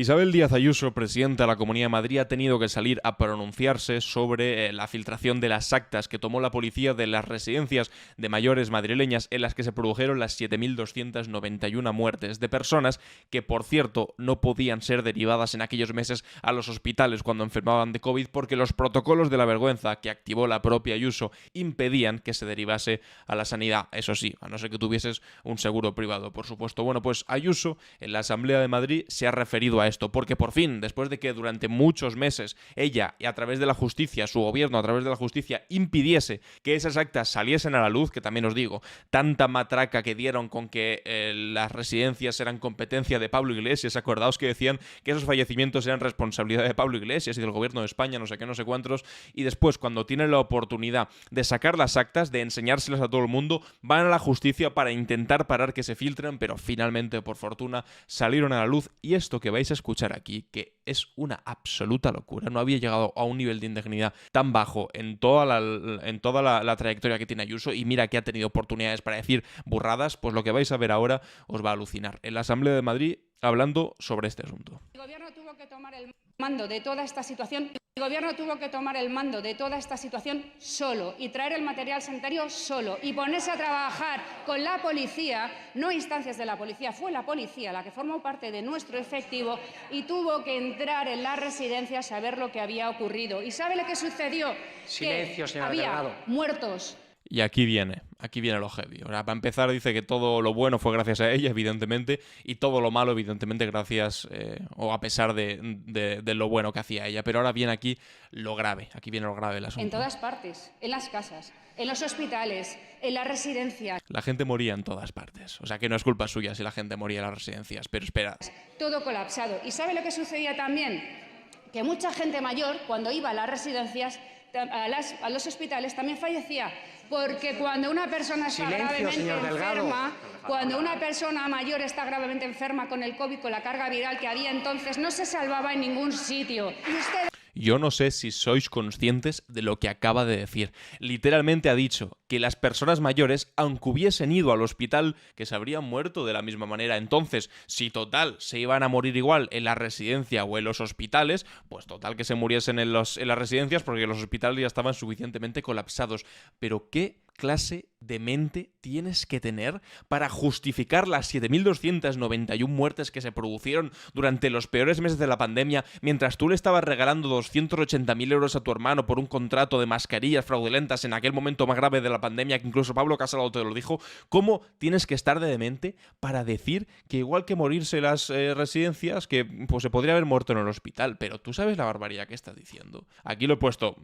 Isabel Díaz Ayuso, presidenta de la Comunidad de Madrid, ha tenido que salir a pronunciarse sobre la filtración de las actas que tomó la policía de las residencias de mayores madrileñas en las que se produjeron las 7.291 muertes de personas que, por cierto, no podían ser derivadas en aquellos meses a los hospitales cuando enfermaban de COVID porque los protocolos de la vergüenza que activó la propia Ayuso impedían que se derivase a la sanidad. Eso sí, a no ser que tuvieses un seguro privado, por supuesto. Bueno, pues Ayuso en la Asamblea de Madrid se ha referido a esto, porque por fin, después de que durante muchos meses ella, y a través de la justicia, su gobierno a través de la justicia, impidiese que esas actas saliesen a la luz, que también os digo, tanta matraca que dieron con que las residencias eran competencia de Pablo Iglesias, acordaos que decían que esos fallecimientos eran responsabilidad de Pablo Iglesias y del gobierno de España, no sé qué, no sé cuántos, y después, cuando tienen la oportunidad de sacar las actas, de enseñárselas a todo el mundo, van a la justicia para intentar parar que se filtren, pero finalmente, por fortuna, salieron a la luz. Y esto que vais a escuchar aquí, que es una absoluta locura, no había llegado a un nivel de indignidad tan bajo en toda la trayectoria que tiene Ayuso, y mira que ha tenido oportunidades para decir burradas, pues lo que vais a ver ahora os va a alucinar. En la Asamblea de Madrid, hablando sobre este asunto. El gobierno tuvo que tomar el mando de toda esta situación. El gobierno tuvo que tomar el mando de toda esta situación solo y traer el material sanitario solo y ponerse a trabajar con la policía, no instancias de la policía, fue la policía la que formó parte de nuestro efectivo y tuvo que entrar en las residencias a ver lo que había ocurrido. ¿Y sabe lo que sucedió? Silencio, que señora había Delgado. muertos. Y aquí viene lo heavy. Ahora, para empezar, dice que todo lo bueno fue gracias a ella, evidentemente, y todo lo malo, evidentemente, gracias o a pesar de lo bueno que hacía ella. Pero ahora viene aquí lo grave. Aquí viene lo grave del asunto. En todas partes, en las casas, en los hospitales, en las residencias. La gente moría en todas partes. O sea, que no es culpa suya si la gente moría en las residencias. Pero espera. Todo colapsado. ¿Y sabe lo que sucedía también? Que mucha gente mayor, cuando iba a las residencias, a los hospitales, también fallecía. Porque cuando una persona está gravemente enferma, cuando una persona mayor está gravemente enferma con el COVID, con la carga viral que había entonces, no se salvaba en ningún sitio. Y usted... Yo no sé si sois conscientes de lo que acaba de decir. Literalmente ha dicho que las personas mayores, aunque hubiesen ido al hospital, que se habrían muerto de la misma manera. Entonces, si total se iban a morir igual en la residencia o en los hospitales, pues total que se muriesen en las residencias porque los hospitales ya estaban suficientemente colapsados. Pero ¿qué clase de mente tienes que tener para justificar las 7.291 muertes que se produjeron durante los peores meses de la pandemia mientras tú le estabas regalando 280.000 euros a tu hermano por un contrato de mascarillas fraudulentas en aquel momento más grave de la pandemia, que incluso Pablo Casado te lo dijo? ¿Cómo tienes que estar de demente para decir que igual que morirse en las residencias, que pues se podría haber muerto en el hospital? Pero tú sabes la barbaridad que estás diciendo. Aquí lo he puesto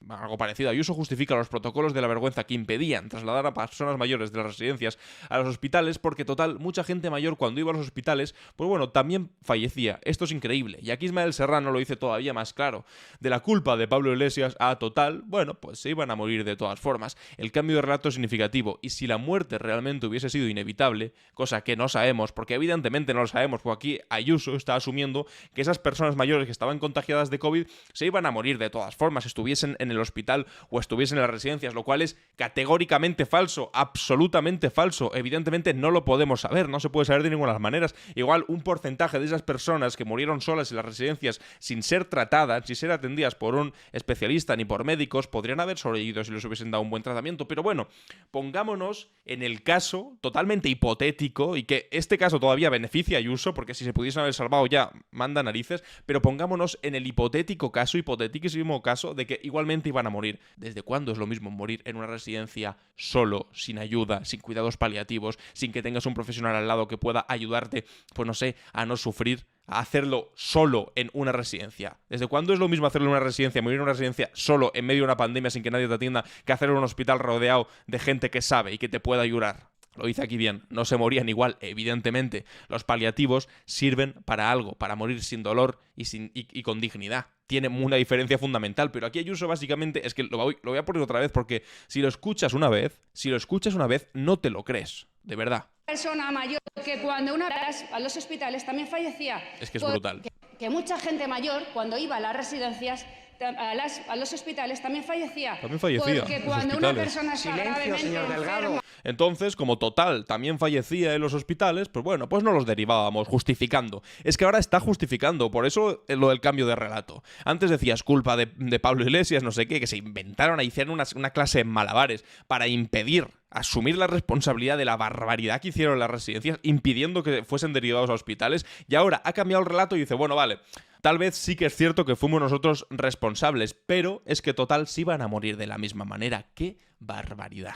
algo parecido. Ayuso justifica los protocolos de la vergüenza que impedían trasladar a personas mayores de las residencias a los hospitales porque, total, mucha gente mayor cuando iba a los hospitales, pues bueno, también fallecía. Esto es increíble. Y aquí Ismael Serrano lo dice todavía más claro. De la culpa de Pablo Iglesias a total, bueno, pues se iban a morir de todas formas. El cambio de relato es significativo, y si la muerte realmente hubiese sido inevitable, cosa que no sabemos, porque evidentemente no lo sabemos, porque aquí Ayuso está asumiendo que esas personas mayores que estaban contagiadas de COVID se iban a morir de todas formas, estuviesen en el hospital o estuviesen en las residencias, lo cual es categóricamente falso, absolutamente falso. Evidentemente no lo podemos saber, no se puede saber de ninguna de las maneras. Igual un porcentaje de esas personas que murieron solas en las residencias sin ser tratadas, sin ser atendidas por un especialista ni por médicos, podrían haber sobrevivido si les hubiesen dado un buen tratamiento. Pero bueno, pongámonos en el caso totalmente hipotético, y que este caso todavía beneficia a Ayuso, porque si se pudiesen haber salvado ya manda narices, pero pongámonos en el hipotético caso, hipotético caso de que igualmente iban a morir. ¿Desde cuándo es lo mismo morir en una residencia solo, sin ayuda, sin cuidados paliativos, sin que tengas un profesional al lado que pueda ayudarte, pues no sé, a no sufrir, a hacerlo solo en una residencia? ¿Desde cuándo es lo mismo hacerlo en una residencia, morir en una residencia solo en medio de una pandemia sin que nadie te atienda, que hacerlo en un hospital rodeado de gente que sabe y que te pueda ayudar? Lo dice aquí bien, no se morían igual, evidentemente. Los paliativos sirven para algo, para morir sin dolor y con dignidad. Tiene una diferencia fundamental, pero aquí Ayuso básicamente, es que lo voy a poner otra vez porque si lo escuchas una vez, no te lo crees, de verdad. Persona mayor que cuando una vez a los hospitales también fallecía. Es que es brutal. Que mucha gente mayor, cuando iba a las residencias, a los hospitales también fallecía. También fallecía. Porque en los cuando una hospitales. persona está Silencio, gravemente señor Delgado. enferma... Entonces, como total también fallecía en los hospitales, pues bueno, pues no los derivábamos justificando. Es que ahora está justificando, por eso lo del cambio de relato. Antes decías culpa de Pablo Iglesias, no sé qué, que se inventaron, hicieron una clase de malabares para impedir asumir la responsabilidad de la barbaridad que hicieron las residencias, impidiendo que fuesen derivados a hospitales, y ahora ha cambiado el relato y dice, bueno, vale, tal vez sí que es cierto que fuimos nosotros responsables, pero es que total sí van a morir de la misma manera. ¡Qué barbaridad!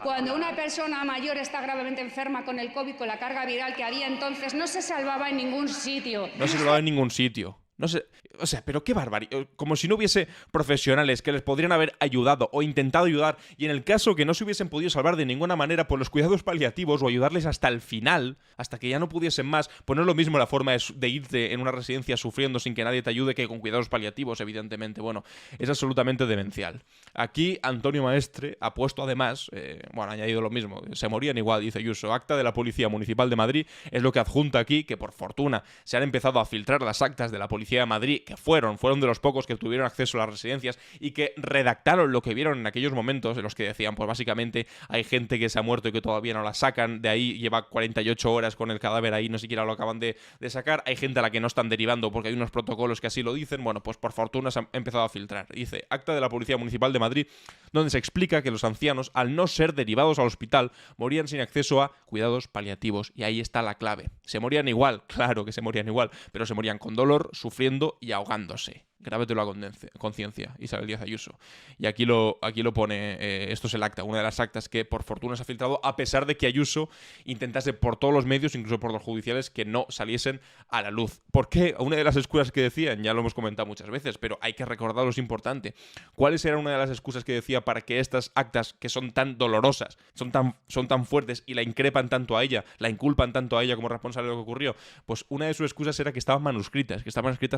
Cuando una persona mayor está gravemente enferma con el COVID, con la carga viral que había entonces, no se salvaba en ningún sitio. No se salvaba en ningún sitio. No sé, o sea, pero qué barbaridad. Como si no hubiese profesionales que les podrían haber ayudado o intentado ayudar, y en el caso que no se hubiesen podido salvar de ninguna manera por los cuidados paliativos o ayudarles hasta el final, hasta que ya no pudiesen más, pues no es lo mismo la forma de irte en una residencia sufriendo sin que nadie te ayude que con cuidados paliativos, evidentemente. Bueno, es absolutamente demencial. Aquí Antonio Maestre ha puesto además, ha añadido lo mismo, se morían igual, dice Ayuso, acta de la Policía Municipal de Madrid, es lo que adjunta aquí, que por fortuna se han empezado a filtrar las actas de la Policía de Madrid, que fueron de los pocos que tuvieron acceso a las residencias y que redactaron lo que vieron en aquellos momentos en los que decían, pues básicamente hay gente que se ha muerto y que todavía no la sacan, de ahí lleva 48 horas con el cadáver ahí, no siquiera lo acaban de sacar, hay gente a la que no están derivando porque hay unos protocolos que así lo dicen, bueno, pues por fortuna se han empezado a filtrar. Dice, acta de la Policía Municipal de Madrid, donde se explica que los ancianos, al no ser derivados al hospital, morían sin acceso a cuidados paliativos, y ahí está la clave. Se morían igual, claro que se morían igual, pero se morían con dolor, sufriendo y ahogándose. Grábatelo a conciencia, Isabel Díaz Ayuso. Y aquí lo pone, esto es el acta, una de las actas que por fortuna se ha filtrado, a pesar de que Ayuso intentase por todos los medios, incluso por los judiciales, que no saliesen a la luz. ¿Por qué? Una de las excusas que decían, ya lo hemos comentado muchas veces, pero hay que recordarlo, es importante. ¿Cuáles eran una de las excusas que decía para que estas actas, que son tan dolorosas, son tan fuertes y la increpan tanto a ella, la inculpan tanto a ella como responsable de lo que ocurrió? Pues una de sus excusas era que estaban manuscritas,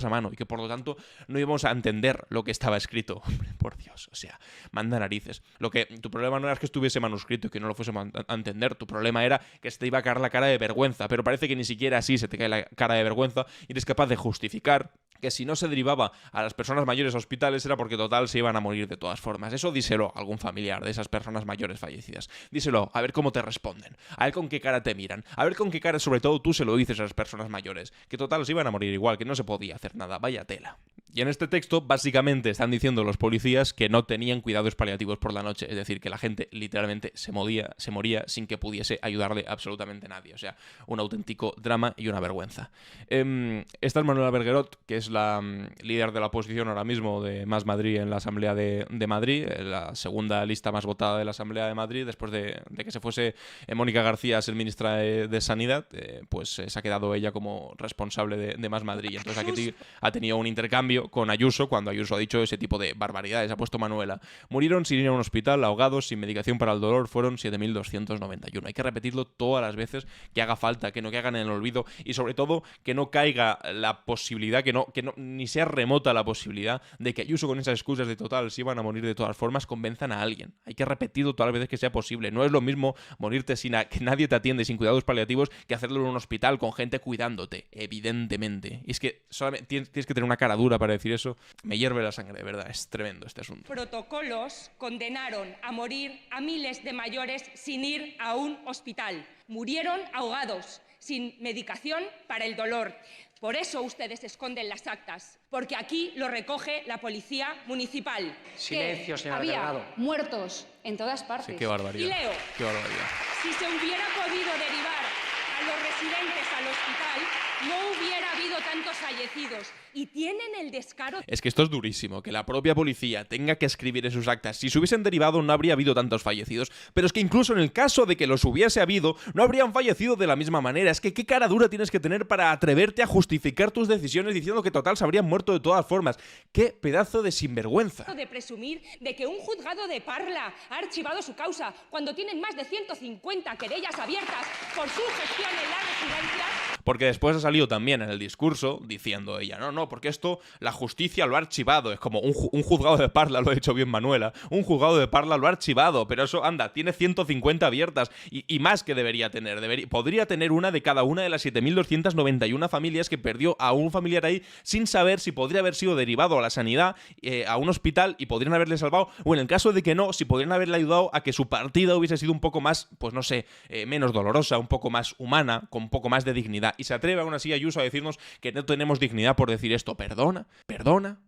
a mano, y que por lo tanto no íbamos a entender lo que estaba escrito. Hombre, por Dios, o sea, manda narices. Tu problema no era que estuviese manuscrito y que no lo fuésemos a entender, tu problema era que se te iba a caer la cara de vergüenza, pero parece que ni siquiera así se te cae la cara de vergüenza y eres capaz de justificar que si no se derivaba a las personas mayores a hospitales era porque total se iban a morir de todas formas. Eso díselo a algún familiar de esas personas mayores fallecidas. Díselo, a ver cómo te responden, a ver con qué cara te miran, a ver con qué cara sobre todo tú se lo dices a las personas mayores, que total se iban a morir igual, que no se podía hacer nada, vaya tela. Y en este texto básicamente están diciendo los policías que no tenían cuidados paliativos por la noche, es decir, que la gente literalmente se moría sin que pudiese ayudarle absolutamente nadie. O sea, un auténtico drama y una vergüenza. Esta es Manuela Bergerot, que es la líder de la oposición ahora mismo de Más Madrid en la Asamblea de Madrid, la segunda lista más votada de la Asamblea de Madrid, después de que se fuese Mónica García a ser ministra de Sanidad, pues se ha quedado ella como responsable de Más Madrid. Y entonces aquí ha tenido un intercambio con Ayuso, cuando Ayuso ha dicho ese tipo de barbaridades. Ha puesto Manuela: murieron sin ir a un hospital, ahogados, sin medicación para el dolor, fueron 7.291. Hay que repetirlo todas las veces que haga falta, que no caigan en el olvido, y sobre todo que no caiga la posibilidad, que no ni sea remota la posibilidad de que Ayuso, con esas excusas de total si iban a morir de todas formas, convenzan a alguien. Hay que repetirlo todas las veces que sea posible. No es lo mismo morirte sin que nadie te atiende, sin cuidados paliativos, que hacerlo en un hospital con gente cuidándote, evidentemente. Y es que solamente tienes que tener una cara dura para decir eso. Me hierve la sangre, de verdad, es tremendo este asunto. Protocolos condenaron a morir a miles de mayores sin ir a un hospital. Murieron ahogados, sin medicación para el dolor. Por eso ustedes esconden las actas, porque aquí lo recoge la Policía Municipal. Silencio, señora Había Delgado. muertos en todas partes. Sí, qué barbaridad. Y leo: qué barbaridad. si se hubiera podido derivar a los residentes al hospital, no hubiera habido tantos fallecidos. Y tienen el descaro... Es que esto es durísimo, que la propia policía tenga que escribir en sus actas. Si se hubiesen derivado no habría habido tantos fallecidos, pero es que incluso en el caso de que los hubiese habido, no habrían fallecido de la misma manera. Es que qué cara dura tienes que tener para atreverte a justificar tus decisiones diciendo que total se habrían muerto de todas formas. ¡Qué pedazo de sinvergüenza! de presumir de que un juzgado de Parla ha archivado su causa cuando tienen más de 150 querellas abiertas por su gestión en la residencia. Porque después ha salido también en el discurso diciendo ella, no, porque esto la justicia lo ha archivado. Es como un juzgado de Parla, lo ha dicho bien Manuela, un juzgado de Parla lo ha archivado, pero eso, anda, tiene 150 abiertas y más que debería tener. Podría tener una de cada una de las 7.291 familias que perdió a un familiar ahí sin saber si podría haber sido derivado a la sanidad, a un hospital y podrían haberle salvado, o en el caso de que no, si podrían haberle ayudado a que su partida hubiese sido un poco más, pues no sé, menos dolorosa, un poco más humana, con un poco más de dignidad. Y se atreve aún así Ayuso a decirnos que no tenemos dignidad por decir esto. Perdona,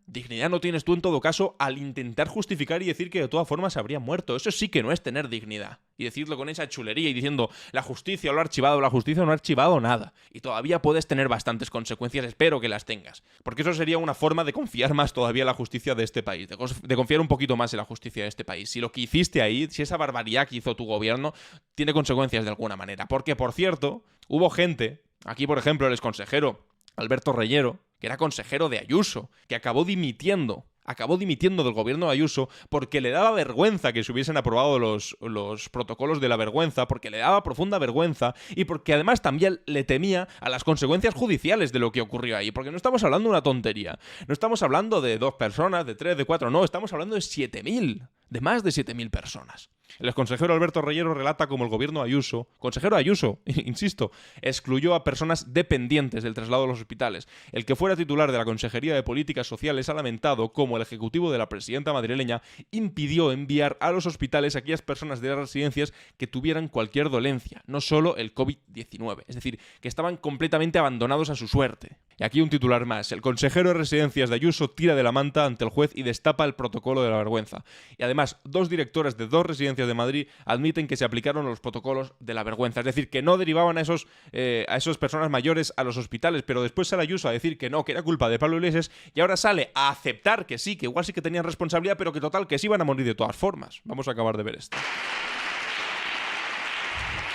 dignidad no tienes tú en todo caso al intentar justificar y decir que de todas formas se habría muerto. Eso sí que no es tener dignidad. Y decirlo con esa chulería y diciendo la justicia lo ha archivado, la justicia no ha archivado nada. Y todavía puedes tener bastantes consecuencias, espero que las tengas. Porque eso sería una forma de confiar más todavía en la justicia de este país, de confiar un poquito más en la justicia de este país. Si lo que hiciste ahí, si esa barbaridad que hizo tu gobierno, tiene consecuencias de alguna manera. Porque, por cierto, hubo gente, aquí por ejemplo el exconsejero Alberto Reyero, que era consejero de Ayuso, que acabó dimitiendo del gobierno de Ayuso porque le daba vergüenza que se hubiesen aprobado los protocolos de la vergüenza, porque le daba profunda vergüenza y porque además también le temía a las consecuencias judiciales de lo que ocurrió ahí, porque no estamos hablando de una tontería, no estamos hablando de 2 personas, de 3, de 4, no, estamos hablando de 7.000, de más de 7.000 personas. El exconsejero Alberto Reyero relata cómo el gobierno Ayuso, consejero Ayuso, insisto, excluyó a personas dependientes del traslado a los hospitales. El que fuera titular de la Consejería de Políticas Sociales ha lamentado cómo el ejecutivo de la presidenta madrileña impidió enviar a los hospitales a aquellas personas de las residencias que tuvieran cualquier dolencia, no solo el COVID-19. Es decir, que estaban completamente abandonados a su suerte. Y aquí un titular más. El consejero de Residencias de Ayuso tira de la manta ante el juez y destapa el protocolo de la vergüenza. Y además, 2 directoras de 2 residencias de Madrid admiten que se aplicaron los protocolos de la vergüenza. Es decir, que no derivaban a esas personas mayores a los hospitales, pero después sale Ayuso a decir que no, que era culpa de Pablo Iglesias, y ahora sale a aceptar que sí, que igual sí que tenían responsabilidad, pero que total, que sí iban a morir de todas formas. Vamos a acabar de ver esto.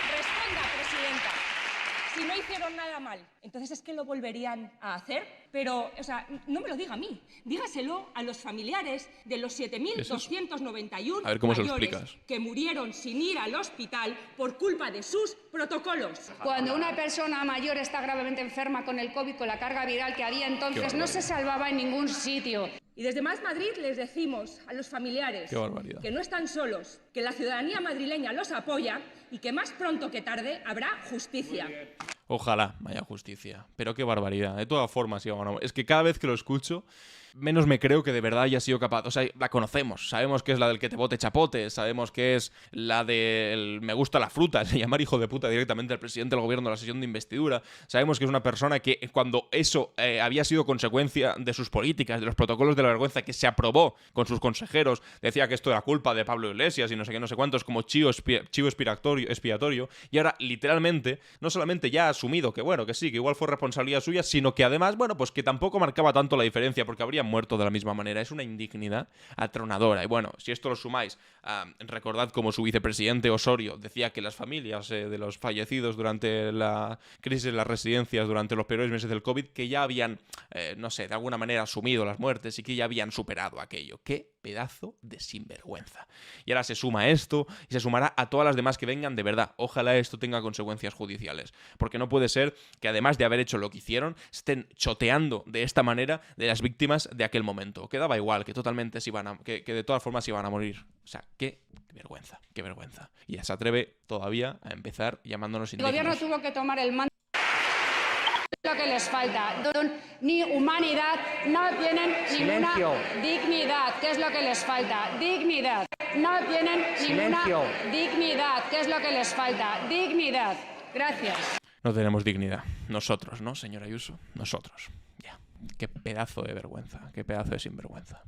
Responda, presidenta. Si no hicieron nada mal, entonces es que lo volverían a hacer. Pero, o sea, no me lo diga a mí, dígaselo a los familiares de los 7.291 a ver cómo se lo mayores explicas. que murieron sin ir al hospital por culpa de sus protocolos. Cuando una persona mayor está gravemente enferma con el COVID, con la carga viral que había entonces, no se salvaba en ningún sitio. Y desde Más Madrid les decimos a los familiares que no están solos, que la ciudadanía madrileña los apoya y que más pronto que tarde habrá justicia. Ojalá haya justicia. Pero qué barbaridad. De todas formas, es que cada vez que lo escucho, menos me creo que de verdad haya sido capaz. O sea, la conocemos. Sabemos que es la del que te bote chapote. Sabemos que es la del me gusta la fruta. De llamar hijo de puta directamente al presidente del gobierno en la sesión de investidura. Sabemos que es una persona que cuando eso había sido consecuencia de sus políticas, de los protocolos de la vergüenza que se aprobó con sus consejeros, decía que esto era culpa de Pablo Iglesias y no sé qué, no sé cuántos, como chivo expiatorio. Y ahora, literalmente, no solamente ya ha asumido que bueno, que sí, que igual fue responsabilidad suya, sino que además, bueno, pues que tampoco marcaba tanto la diferencia porque habría muerto de la misma manera. Es una indignidad atronadora. Y bueno, si esto lo sumáis, recordad como su vicepresidente Osorio decía que las familias de los fallecidos durante la crisis en las residencias, durante los peores meses del COVID, que ya habían, no sé, de alguna manera asumido las muertes y que ya habían superado aquello. ¡Qué pedazo de sinvergüenza! Y ahora se suma esto y se sumará a todas las demás que vengan, de verdad. Ojalá esto tenga consecuencias judiciales. Porque no puede ser que además de haber hecho lo que hicieron, estén choteando de esta manera de las víctimas de aquel momento. Que daba igual, que totalmente que de todas formas iban a morir. O sea, qué vergüenza, qué vergüenza. Y ya se atreve todavía a empezar llamándonos indignos. El gobierno tuvo que tomar el mando. Lo que les falta, ni humanidad, no tienen ninguna dignidad, ¿qué es lo que les falta? Dignidad, no tienen ninguna dignidad, ¿qué es lo que les falta? Dignidad. Gracias. No tenemos dignidad. Nosotros, ¿no, señora Ayuso? Nosotros. Ya. Qué pedazo de vergüenza, qué pedazo de sinvergüenza.